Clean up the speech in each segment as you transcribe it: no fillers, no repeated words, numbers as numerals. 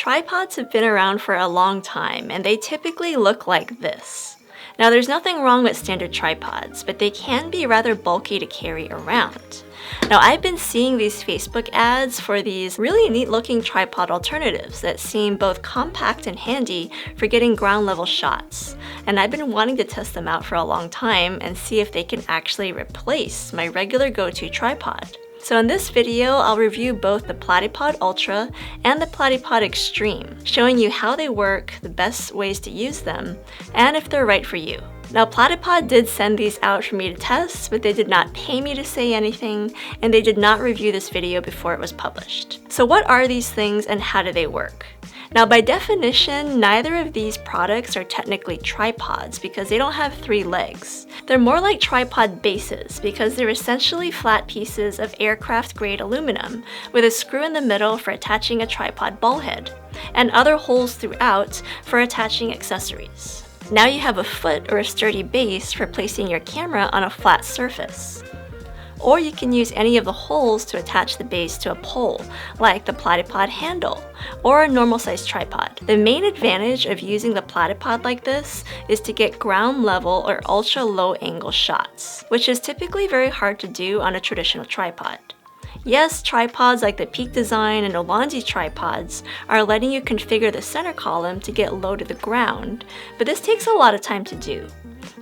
Tripods have been around for a long time, and they typically look like this. Now, there's nothing wrong with standard tripods, but they can be rather bulky to carry around. Now, I've been seeing these Facebook ads for these really neat-looking tripod alternatives that seem both compact and handy for getting ground-level shots, and I've been wanting to test them out for a long time and see if they can actually replace my regular go-to tripod. So in this video, I'll review both the Platypod Ultra and the Platypod Extreme, showing you how they work, the best ways to use them, and if they're right for you. Now, Platypod did send these out for me to test, but they did not pay me to say anything, and they did not review this video before it was published. So what are these things and how do they work? Now, by definition, neither of these products are technically tripods because they don't have 3 legs. They're more like tripod bases because they're essentially flat pieces of aircraft-grade aluminum with a screw in the middle for attaching a tripod ball head, and other holes throughout for attaching accessories. Now you have a foot or a sturdy base for placing your camera on a flat surface. Or you can use any of the holes to attach the base to a pole, like the Platypod handle, or a normal-sized tripod. The main advantage of using the Platypod like this is to get ground-level or ultra-low angle shots, which is typically very hard to do on a traditional tripod. Yes, tripods like the Peak Design and Olanzi tripods are letting you configure the center column to get low to the ground, but this takes a lot of time to do.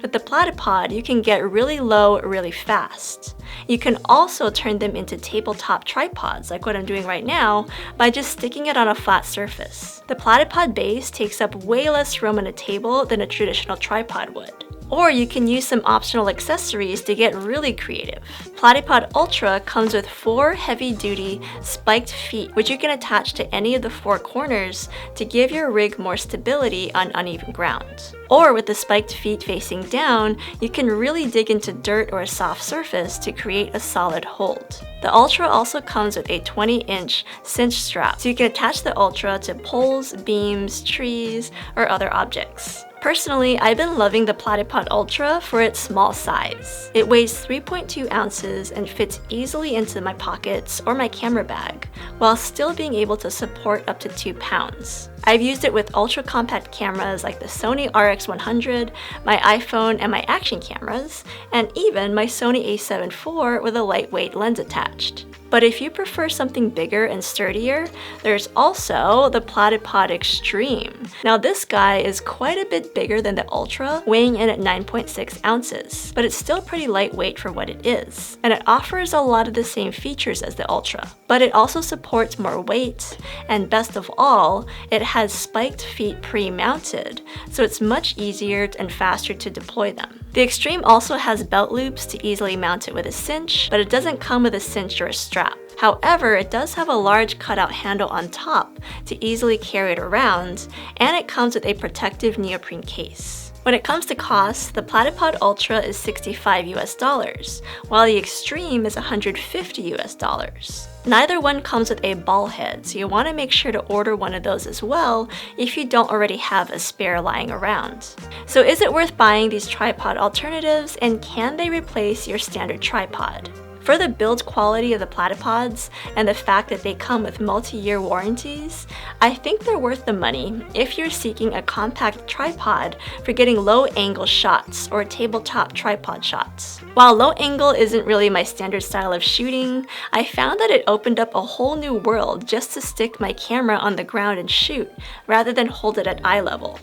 With the Platypod, you can get really low really fast. You can also turn them into tabletop tripods, like what I'm doing right now, by just sticking it on a flat surface. The Platypod base takes up way less room on a table than a traditional tripod would. Or you can use some optional accessories to get really creative. Platypod Ultra comes with 4 heavy-duty spiked feet, which you can attach to any of the 4 corners to give your rig more stability on uneven ground. Or with the spiked feet facing down, you can really dig into dirt or a soft surface to create a solid hold. The Ultra also comes with a 20-inch cinch strap, so you can attach the Ultra to poles, beams, trees, or other objects. Personally, I've been loving the Platypod Ultra for its small size. It weighs 3.2 ounces and fits easily into my pockets or my camera bag, while still being able to support up to 2 pounds. I've used it with ultra-compact cameras like the Sony RX100, my iPhone and my action cameras, and even my Sony a7 IV with a lightweight lens attached. But if you prefer something bigger and sturdier, there's also the Platypod Extreme. Now this guy is quite a bit bigger than the Ultra, weighing in at 9.6 ounces, but it's still pretty lightweight for what it is, and it offers a lot of the same features as the Ultra. But it also supports more weight, and best of all, it has spiked feet pre-mounted, so it's much easier and faster to deploy them. The Extreme also has belt loops to easily mount it with a cinch, but it doesn't come with a cinch or a strap. However, it does have a large cutout handle on top to easily carry it around, and it comes with a protective neoprene case. When it comes to cost, the Platypod Ultra is $65 US, while the Extreme is $150 US. Neither one comes with a ball head, so you want to make sure to order one of those as well if you don't already have a spare lying around. So is it worth buying these tripod alternatives, and can they replace your standard tripod? For the build quality of the Platypods and the fact that they come with multi-year warranties, I think they're worth the money if you're seeking a compact tripod for getting low-angle shots or tabletop tripod shots. While low angle isn't really my standard style of shooting, I found that it opened up a whole new world just to stick my camera on the ground and shoot, rather than hold it at eye level.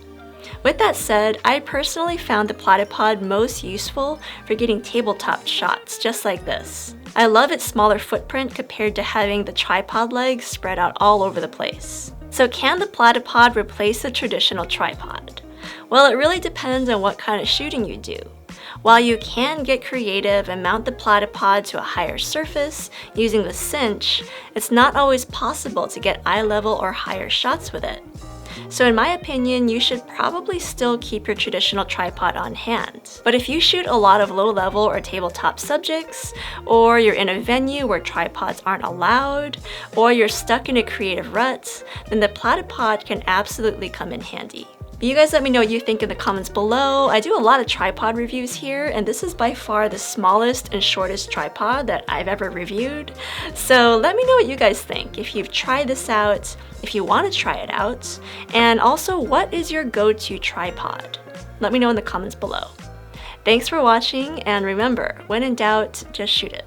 With that said, I personally found the Platypod most useful for getting tabletop shots just like this. I love its smaller footprint compared to having the tripod legs spread out all over the place. So can the Platypod replace the traditional tripod? Well, it really depends on what kind of shooting you do. While you can get creative and mount the Platypod to a higher surface using the cinch, it's not always possible to get eye level or higher shots with it. So in my opinion, you should probably still keep your traditional tripod on hand. But if you shoot a lot of low-level or tabletop subjects, or you're in a venue where tripods aren't allowed, or you're stuck in a creative rut, then the Platypod can absolutely come in handy. But you guys let me know what you think in the comments below. I do a lot of tripod reviews here, and this is by far the smallest and shortest tripod that I've ever reviewed. So let me know what you guys think, if you've tried this out, if you want to try it out, and also what is your go-to tripod? Let me know in the comments below. Thanks for watching, and remember, when in doubt, just shoot it.